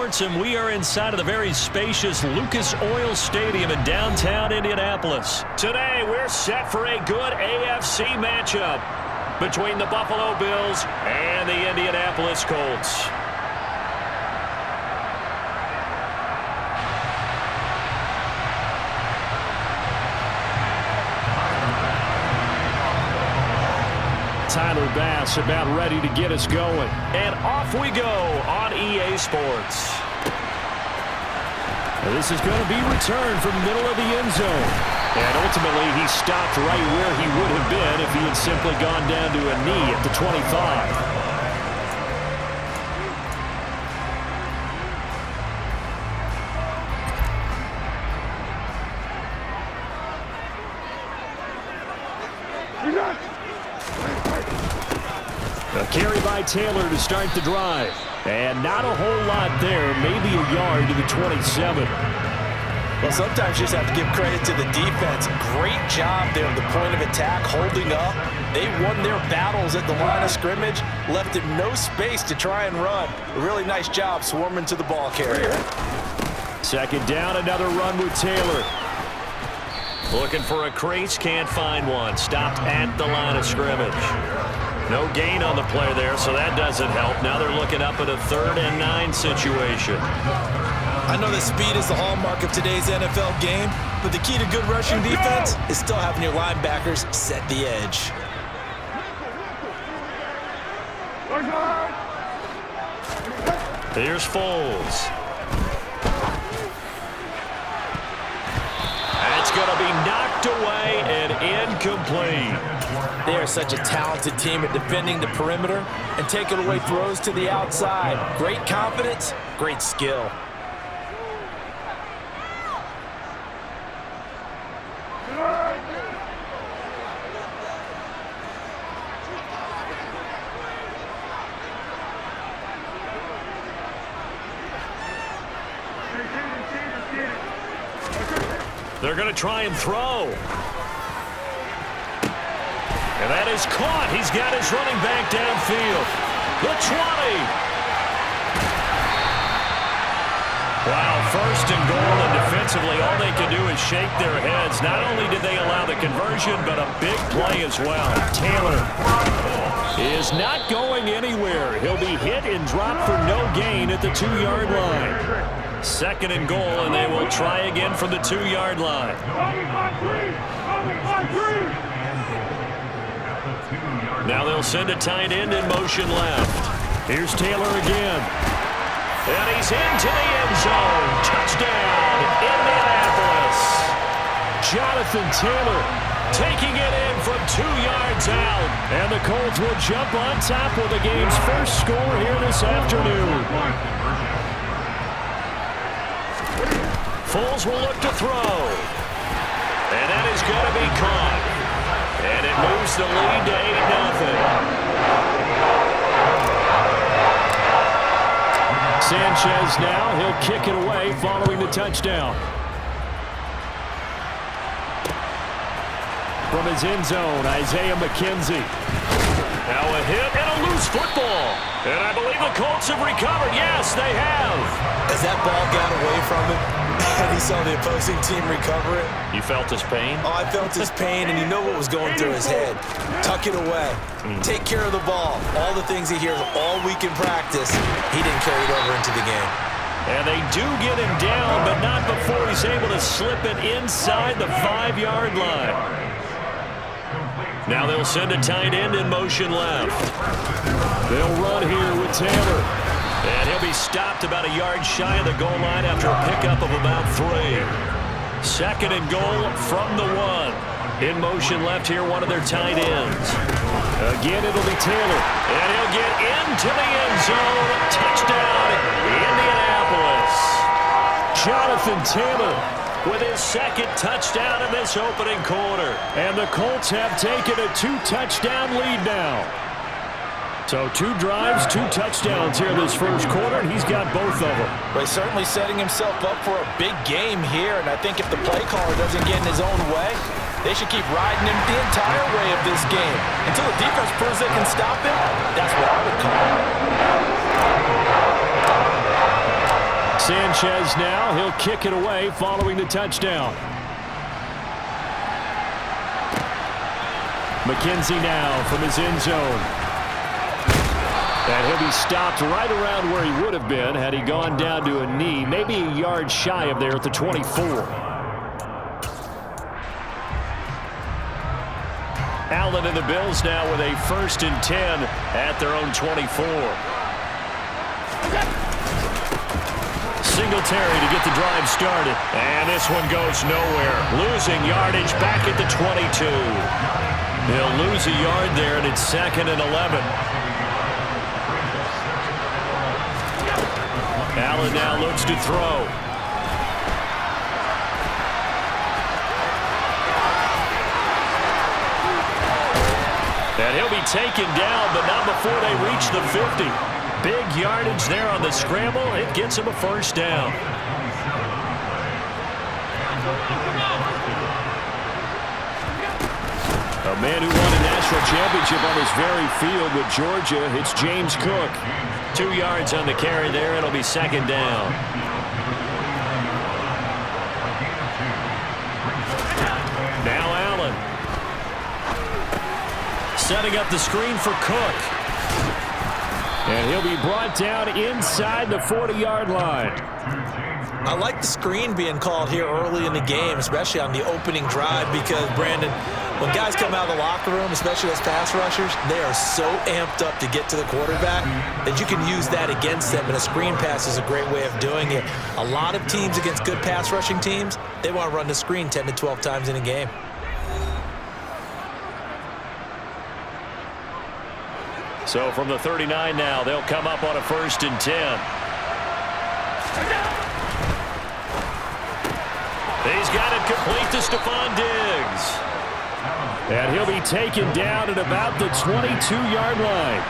Sports, and we are inside of the very spacious Lucas Oil Stadium in downtown Indianapolis. Today, we're set for a good AFC matchup between the Buffalo Bills and the Indianapolis Colts. Tyler Bass about ready to get us going. And off we go on EA Sports. This is going to be returned from the middle of the end zone. And ultimately, he stopped right where he would have been if he had simply gone down to a knee at the 25. A carry by Taylor to start the drive. And not a whole lot there, maybe a yard to the 27. Well, sometimes you just have to give credit to the defense. Great job there at the point of attack, holding up. They won their battles at the line of scrimmage, left him no space to try and run. A really nice job swarming to the ball carrier. Second down, another run with Taylor. Looking for a crease, can't find one. Stopped at the line of scrimmage. No gain on the play there, so that doesn't help. Now they're looking up at a 3rd and 9 situation. I know that speed is the hallmark of today's NFL game, but the key to good rushing defense is still having your linebackers set the edge. Here's Foles. That's going to be knocked away and incomplete. They are such a talented team at defending the perimeter and taking away throws to the outside. Great confidence, great skill. They're going to try and throw. And that is caught. He's got his running back downfield. The 20. Wow, 1st and goal, and defensively all they can do is shake their heads. Not only did they allow the conversion, but a big play as well. Taylor is not going anywhere. He'll be hit and dropped for no gain at the 2-yard line. 2nd and goal, and they will try again from the 2-yard line. Now they'll send a tight end in motion left. Here's Taylor again. And he's into the end zone. Touchdown, Indianapolis. Jonathan Taylor taking it in from 2 yards out. And the Colts will jump on top with the game's first score here this afternoon. Foles will look to throw. And that is going to be caught. And it moves the lead to 8-0. Sanchez now, he'll kick it away following the touchdown. From his end zone, Isaiah McKenzie. Now a hit and a loose football. And I believe the Colts have recovered. Yes, they have. As that ball got away from him, and he saw the opposing team recover it. You felt his pain? Oh, I felt his pain, and you know what was going through his head. Tuck it away. Take care of the ball. All the things he hears all week in practice, he didn't carry it over into the game. And they do get him down, but not before he's able to slip it inside the 5-yard line. Now they'll send a tight end in motion left. They'll run here with Taylor. And he'll be stopped about a yard shy of the goal line after a pickup of about 3. 2nd and goal from the 1. In motion left here, one of their tight ends. Again, it'll be Taylor. And he'll get into the end zone. Touchdown, Indianapolis. Jonathan Taylor with his 2nd touchdown in this opening quarter. And the Colts have taken a 2-touchdown lead now. So 2 drives, 2 touchdowns here in this first quarter, and he's got both of them. Well, he's certainly setting himself up for a big game here, and I think if the play caller doesn't get in his own way, they should keep riding him the entire way of this game. Until the defense proves they can stop him, that's what I would call it. Sanchez now. He'll kick it away following the touchdown. McKenzie now from his end zone. And he'll be stopped right around where he would have been had he gone down to a knee, maybe a yard shy of there at the 24. Allen and the Bills now with a 1st and 10 at their own 24. Singletary to get the drive started. And this one goes nowhere. Losing yardage back at the 22. They'll lose a yard there, and it's 2nd and 11. Allen now looks to throw. And he'll be taken down, but not before they reach the 50. Big yardage there on the scramble. It gets him a 1st down. A man who won a national championship on this very field with Georgia. It's James Cook. 2 yards on the carry there. It'll be 2nd down. Now Allen. Setting up the screen for Cook. And he'll be brought down inside the 40-yard line. I like the screen being called here early in the game, especially on the opening drive, because, Brandon, when guys come out of the locker room, especially those pass rushers, they are so amped up to get to the quarterback that you can use that against them, and a screen pass is a great way of doing it. A lot of teams against good pass rushing teams, they want to run the screen 10 to 12 times in a game. So from the 39 now, they'll come up on a 1st and 10. He's got it complete to Stephon Diggs. And he'll be taken down at about the 22-yard line.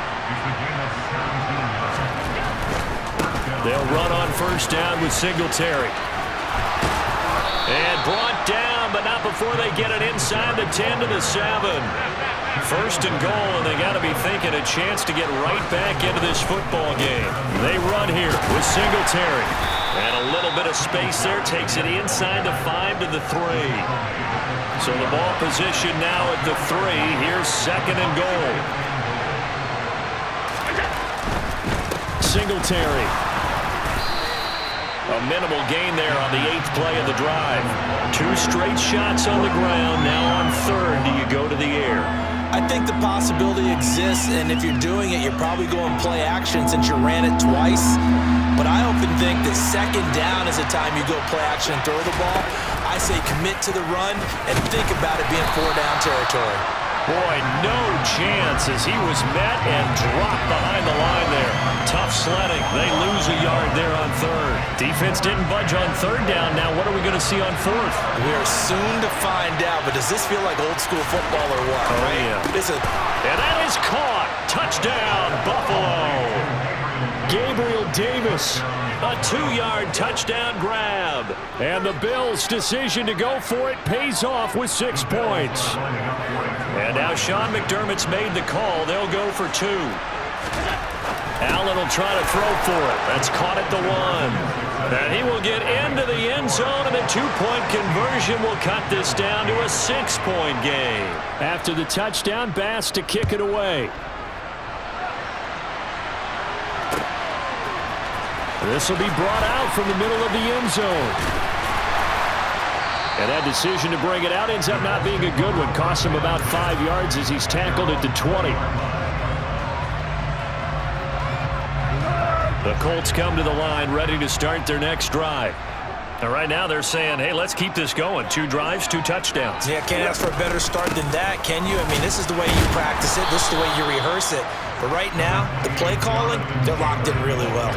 They'll run on 1st down with Singletary. And brought down, but not before they get it inside the 10 to the 7. 1st and goal, and they got to be thinking a chance to get right back into this football game. They run here with Singletary. And a little bit of space there takes it inside the 5 to the 3. So the ball position now at the 3. Here's 2nd and goal. Singletary. A minimal gain there on the 8th play of the drive. 2 straight shots on the ground. Now on 3rd, do you go to the air? I think the possibility exists, and if you're doing it, you're probably going play action since you ran it twice. But I often think that 2nd down is the time you go play action and throw the ball. I say commit to the run and think about it being 4-down territory. Boy, no chance as he was met and dropped behind the line there. Tough sledding. They lose a yard there on 3rd. Defense didn't budge on 3rd down. Now what are we going to see on 4th? We are soon to find out, but does this feel like old school football or what? Oh, right? Yeah. And that is caught. Touchdown, Buffalo. Gabriel Davis, a 2-yard touchdown grab. And the Bills' decision to go for it pays off with 6 points. And now Sean McDermott's made the call. They'll go for 2. Allen will try to throw for it. That's caught at the 1. And he will get into the end zone, and a 2-point conversion will cut this down to a 6-point game. After the touchdown, Bass to kick it away. This will be brought out from the middle of the end zone. And that decision to bring it out ends up not being a good one. Costs him about 5 yards as he's tackled at the 20. The Colts come to the line ready to start their next drive. And right now they're saying, hey, let's keep this going. 2 drives, 2 touchdowns. Yeah, can't ask for a better start than that, can you? I mean, this is the way you practice it. This is the way you rehearse it. But right now, the play calling, they're locked in really well.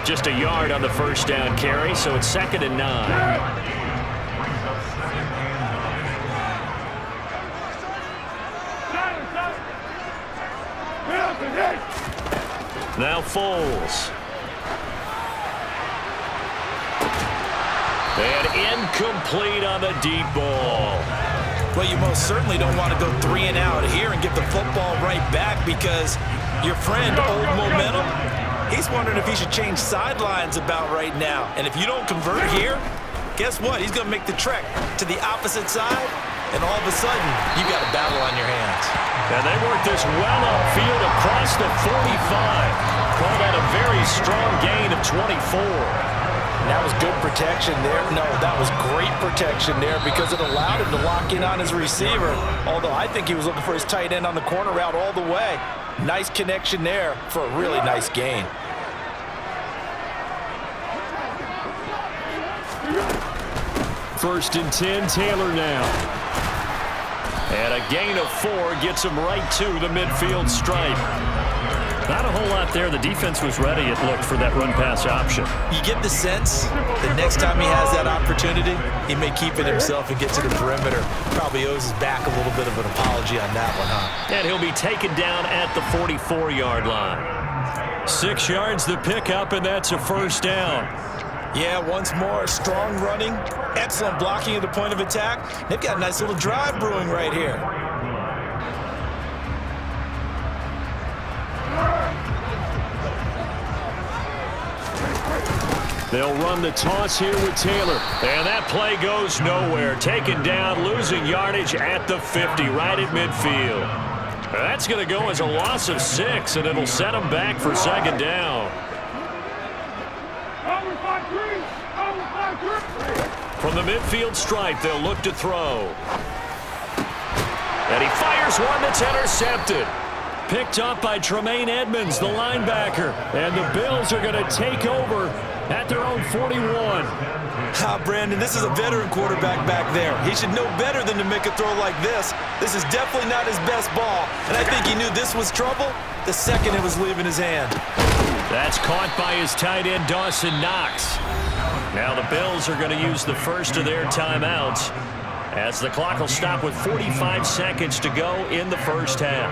Just a yard on the 1st down carry, so it's 2nd and 9. Now Foles. And incomplete on the deep ball. Well, you most certainly don't want to go 3 and out here and give the football right back, because your friend, old momentum, He's wondering if he should change sidelines about right now. And if you don't convert here, guess what? He's going to make the trek to the opposite side, and all of a sudden, you got a battle on your hands. And they work this well upfield across the 45. Call that a very strong gain of 24. That was good protection there. No, that was great protection there because it allowed him to lock in on his receiver, although I think he was looking for his tight end on the corner route all the way. Nice connection there for a really nice gain. First and 10, Taylor now. And a gain of 4 gets him right to the midfield stripe. Not a whole lot there. The defense was ready, it looked, for that run-pass option. You get the sense that next time he has that opportunity, he may keep it himself and get to the perimeter. Probably owes his back a little bit of an apology on that one, huh? And he'll be taken down at the 44-yard line. 6 yards the pickup, and that's a first down. Yeah, once more, strong running, excellent blocking at the point of attack. They've got a nice little drive brewing right here. They'll run the toss here with Taylor. And that play goes nowhere. Taken down, losing yardage at the 50, right at midfield. That's going to go as a loss of 6, and it'll set them back for second down. From the midfield stripe, they'll look to throw. And he fires one that's intercepted. Picked up by Tremaine Edmonds, the linebacker. And the Bills are going to take over at their own 41. Brandon, this is a veteran quarterback back there. He should know better than to make a throw like this. This is definitely not his best ball. And I think he knew this was trouble the second it was leaving his hand. That's caught by his tight end, Dawson Knox. Now the Bills are going to use the first of their timeouts as the clock will stop with 45 seconds to go in the first half.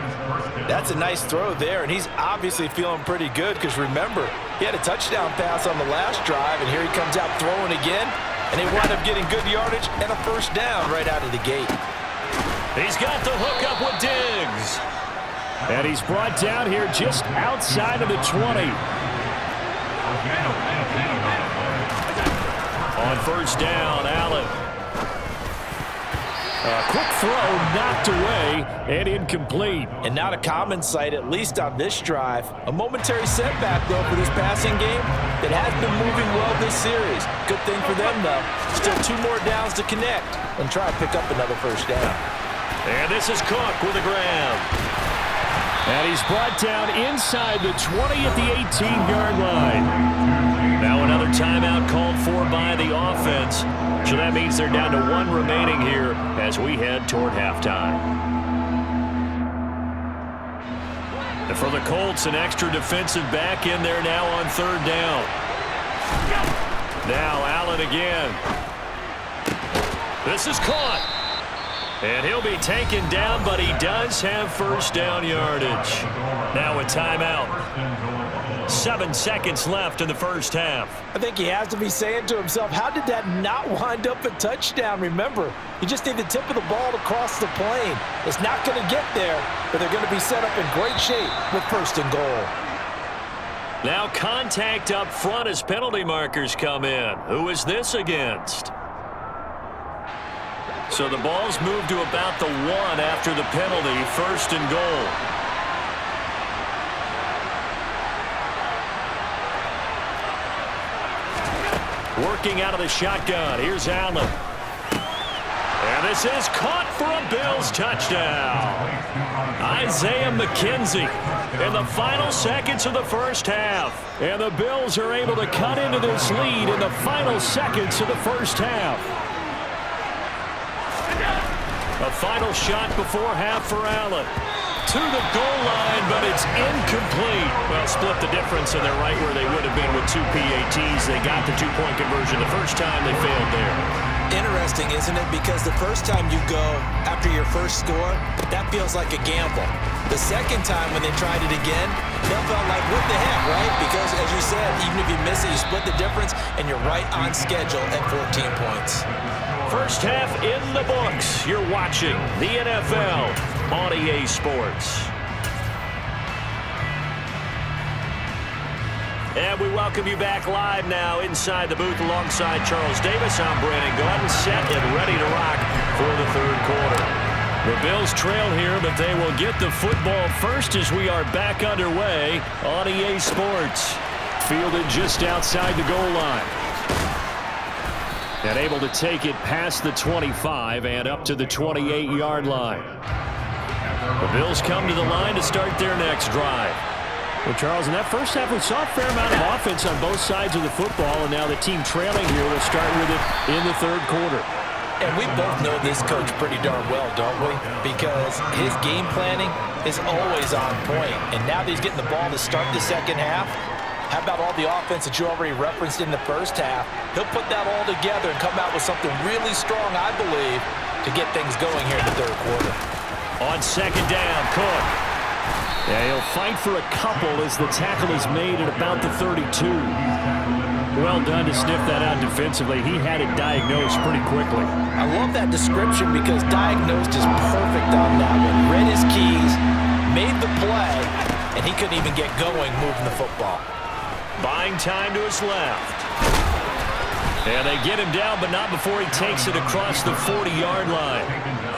That's a nice throw there, and he's obviously feeling pretty good because, remember, he had a touchdown pass on the last drive, and here he comes out throwing again, and they wind up getting good yardage and a first down right out of the gate. He's got the hookup with Diggs. And he's brought down here just outside of the 20. On first down, Allen. A quick throw knocked away and incomplete. And not a common sight, at least on this drive. A momentary setback, though, for this passing game that has been moving well this series. Good thing for them, though. Still 2 more downs to connect and try to pick up another first down. And this is Cook with a grab. And he's brought down inside the 20 at the 18-yard line. Now another timeout called for by the offense. So that means they're down to 1 remaining here as we head toward halftime. And for the Colts, an extra defensive back in there now on third down. Now Allen again. This is caught. And he'll be taken down, but he does have first down yardage. Now a timeout. 7 seconds left in the first half. I think he has to be saying to himself, how did that not wind up a touchdown? Remember, you just need the tip of the ball to cross the plane. It's not going to get there, but they're going to be set up in great shape with first and goal. Now contact up front as penalty markers come in. Who is this against? So the ball's moved to about the 1 after the penalty, first and goal. Working out of the shotgun. Here's Allen. And this is caught for a Bills touchdown. Isaiah McKenzie in the final seconds of the first half. And the Bills are able to cut into this lead in the final seconds of the first half. A final shot before half for Allen. To the goal line, but it's incomplete. Well, split the difference, and they're right where they would have been with 2 PATs. They got the 2-point conversion the first time. They failed there. Interesting, isn't it? Because the first time you go after your first score, that feels like a gamble. The second time when they tried it again, they felt like, what the heck, right? Because, as you said, even if you miss it, you split the difference, and you're right on schedule at 14 points. First half in the books. You're watching the NFL on EA Sports. And we welcome you back live now inside the booth alongside Charles Davis. I'm Brandon Gordon, set and ready to rock for the third quarter. The Bills trail here, but they will get the football first as we are back underway on EA Sports. Fielded just outside the goal line. And able to take it past the 25 and up to the 28-yard line. The Bills come to the line to start their next drive. Well, Charles, in that first half, we saw a fair amount of offense on both sides of the football, and now the team trailing here will start with it in the third quarter. And we both know this coach pretty darn well, don't we? Because his game planning is always on point. And now that he's getting the ball to start the second half, how about all the offense that you already referenced in the first half? He'll put that all together and come out with something really strong, I believe, to get things going here in the third quarter. On second down, Cook. Yeah, he'll fight for a couple as the tackle is made at about the 32. Well done to sniff that out defensively. He had it diagnosed pretty quickly. I love that description because diagnosed is perfect on that one. Read his keys, made the play, and he couldn't even get going moving the football. Buying time to his left. And they get him down, but not before he takes it across the 40-yard line.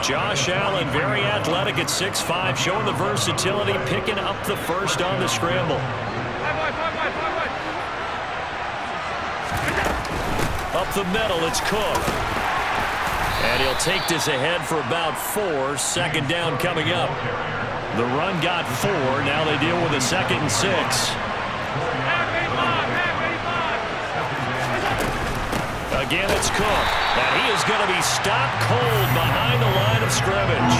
Josh Allen, very athletic at 6'5", showing the versatility, picking up the first on the scramble. Up the middle, it's Cook. And he'll take this ahead for about 4. Second down coming up. The run got 4. Now they deal with a 2nd and 6. Again, it's Cook. And he is going to be stopped cold behind the line of scrimmage.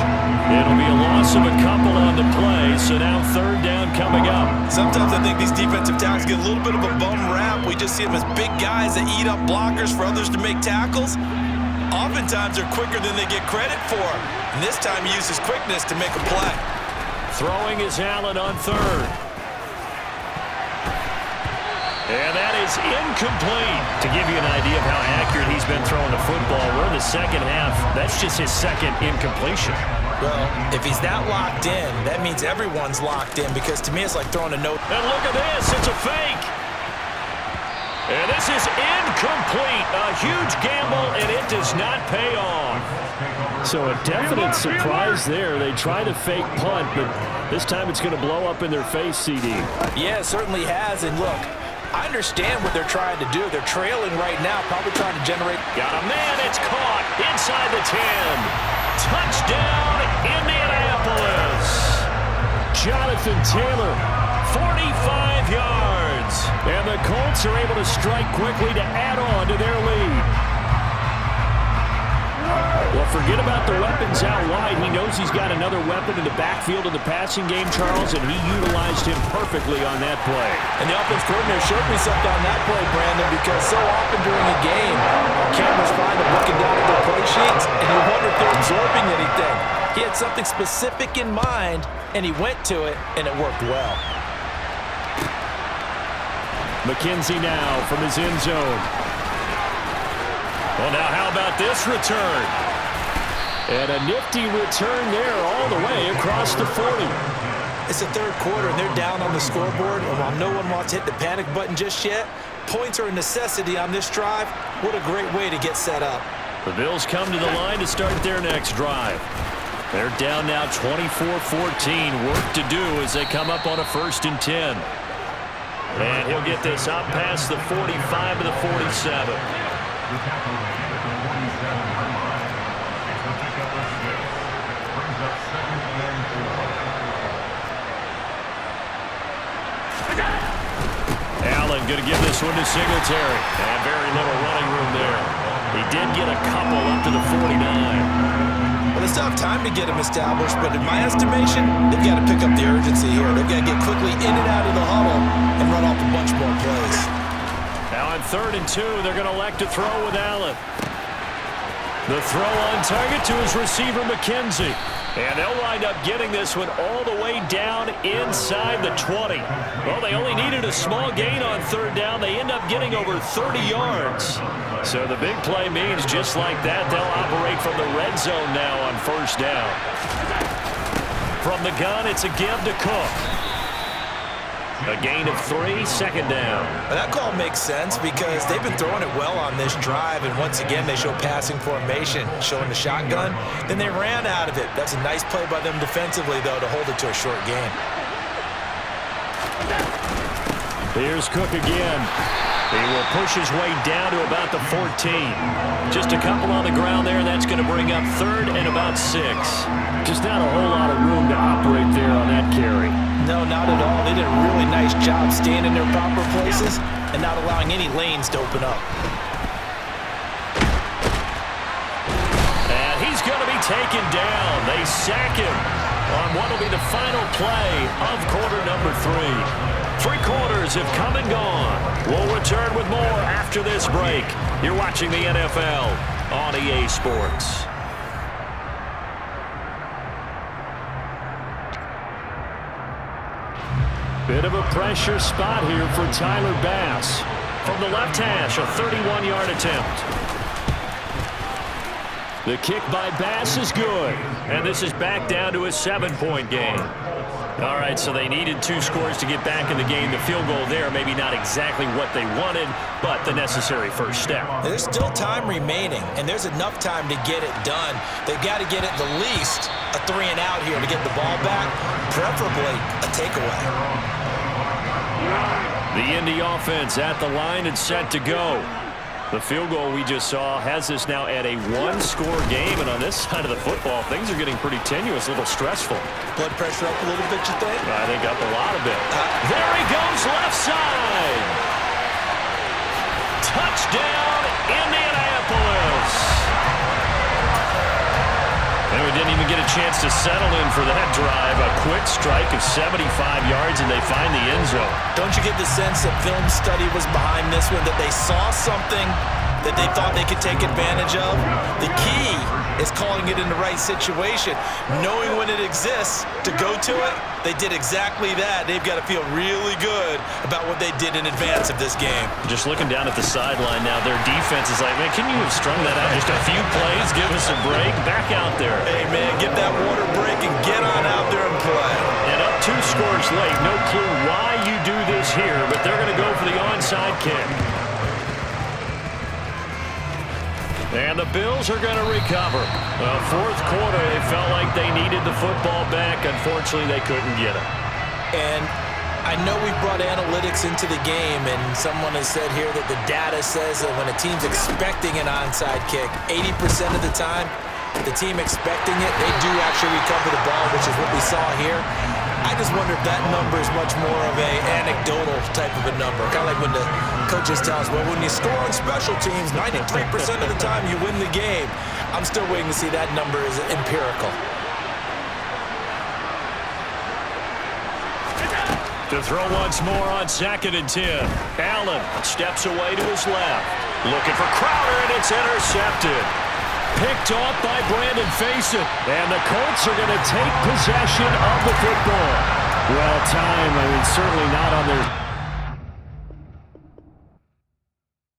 It'll be a loss of a couple on the play, so now third down coming up. Sometimes I think these defensive tackles get a little bit of a bum rap. We just see them as big guys that eat up blockers for others to make tackles. Oftentimes they're quicker than they get credit for. And this time he uses quickness to make a play. Throwing is Allen on third. And that is incomplete. To give you an idea of how accurate he's been throwing the football, we're in the second half. That's just his second incompletion. Well, if he's that locked in, that means everyone's locked in, because to me it's like throwing a note. And look at this. It's a fake. And this is incomplete. A huge gamble, and it does not pay off. So a definite surprise there. They try to fake punt, but this time it's going to blow up in their face, CD. Yeah, it certainly has. And look, I understand what they're trying to do. They're trailing right now, probably trying to generate. Got a man. It's caught inside the 10. Touchdown, Indianapolis. Jonathan Taylor, 45 yards. And the Colts are able to strike quickly to add on to their lead. Well, forget about the weapons out wide. He knows he's got another weapon in the backfield in the passing game, Charles, and he utilized him perfectly on that play. And the offense coordinator showed me something on that play, Brandon, because so often during a game, our cameras find them looking down at their play sheets, and you wonder if they're absorbing anything. He had something specific in mind, and he went to it, and it worked well. McKenzie now from his end zone. Well, now how about this return? And a nifty return there all the way across the 40. It's the third quarter, and they're down on the scoreboard, and while no one wants to hit the panic button just yet, points are a necessity on this drive. What a great way to get set up. The Bills come to the line to start their next drive. They're down now 24-14. Work to do as they come up on a 1st and 10. And he'll get this up past the 45 to the 47. Allen going to give this one to Singletary. And very little running room there. He did get a couple up to the 49. Well, they still have time to get him established, but in my estimation, they've got to pick up the urgency here. They've got to get quickly in and out of the huddle and run off a bunch more plays. Now on 3rd and 2, they're going to elect to throw with Allen. The throw on target to his receiver, McKenzie. And they'll wind up getting this one all the way down inside the 20. Well, they only needed a small gain on 3rd down. They end up getting over 30 yards. So the big play means just like that, they'll operate from the red zone now on 1st down. From the gun, it's a give to Cook. A gain of 3, second down. And that call makes sense because they've been throwing it well on this drive, and once again they show passing formation, showing the shotgun. Then they ran out of it. That's a nice play by them defensively, though, to hold it to a short gain. Here's Cook again. He will push his way down to about the 14. Just a couple on the ground there, and that's going to bring up 3rd and about 6. Just not a whole lot of room to operate there on that carry. No, not at all. They did a really nice job staying in their proper places and not allowing any lanes to open up. And he's going to be taken down. They sack him on what will be the final play of quarter number 3. 3 quarters have come and gone. We'll return with more after this break. You're watching the NFL on EA Sports. Bit of a pressure spot here for Tyler Bass. From the left hash, a 31-yard attempt. The kick by Bass is good. And this is back down to a 7-point game. All right, so they needed 2 scores to get back in the game. The field goal there, maybe not exactly what they wanted, but the necessary first step. There's still time remaining, and there's enough time to get it done. They've got to get at the least a 3-and-out here to get the ball back, preferably a takeaway. The Indy offense at the line and set to go. The field goal we just saw has us now at a 1-score game, and on this side of the football, things are getting pretty tenuous, a little stressful. Blood pressure up a little bit, you think? I think up a lot of it. There he goes, left side. Touchdown, Indianapolis. And we didn't even get a chance to settle in for that drive. A quick strike of 75 yards, and they find the end zone. Don't you get the sense that film study was behind this one, that they saw something that they thought they could take advantage of? The key is calling it in the right situation, knowing when it exists to go to it. They did exactly that. They've got to feel really good about what they did in advance of this game. Just looking down at the sideline now, their defense is like, man, can you have strung that out just a few plays? Give us a break. Back out there. Hey, man, get that water break and get on out there and play. And up 2 scores late. No clue why you do this here, but they're going to go for the onside kick. And the Bills are going to recover. Well, 4th quarter, they felt like they needed the football back. Unfortunately, they couldn't get it. And I know we brought analytics into the game, and someone has said here that the data says that when a team's expecting an onside kick, 80% of the time, the team expecting it, they do actually recover the ball, which is what we saw here. I just wonder if that number is much more of a anecdotal type of a number. Kind of like when the coaches tell us, well, when you score on special teams, 93% of the time you win the game. I'm still waiting to see that number is empirical. To throw once more on 2nd and 10. Allen steps away to his left. Looking for Crowder, and it's intercepted. Picked off by Brandon Faison. And the Colts are going to take possession of the football. Well, time, certainly not on their